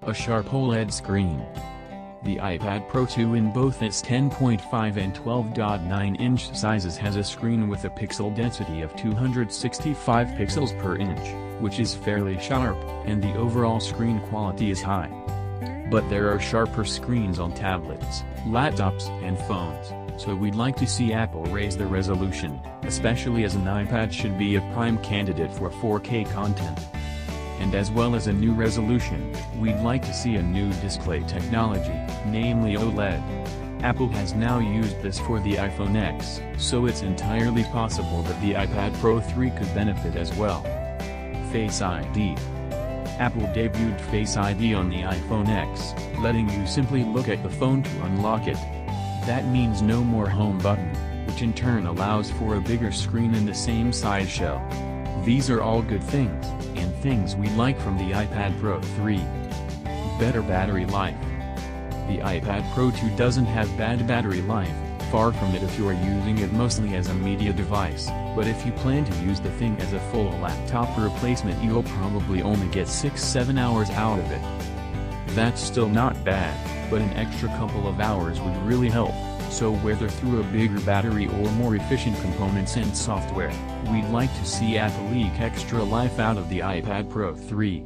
A sharp OLED screen. The iPad Pro 2 in both its 10.5 and 12.9-inch sizes has a screen with a pixel density of 265 pixels per inch, which is fairly sharp, and the overall screen quality is high. But there are sharper screens on tablets, laptops and phones, so we'd like to see Apple raise the resolution, especially as an iPad should be a prime candidate for 4K content. And as well as a new resolution, we'd like to see a new display technology, namely OLED. Apple has now used this for the iPhone X, so it's entirely possible that the iPad Pro 3 could benefit as well. Face ID. Apple debuted Face ID on the iPhone X, letting you simply look at the phone to unlock it. That means no more home button, which in turn allows for a bigger screen in the same size shell. These are all good things, and things we like from the iPad Pro 3. Better battery life. The iPad Pro 2 doesn't have bad battery life, far from it if you are using it mostly as a media device, but if you plan to use the thing as a full laptop replacement you'll probably only get 6-7 hours out of it. That's still not bad, but an extra couple of hours would really help. So whether through a bigger battery or more efficient components and software, we'd like to see Apple eke extra life out of the iPad Pro 3.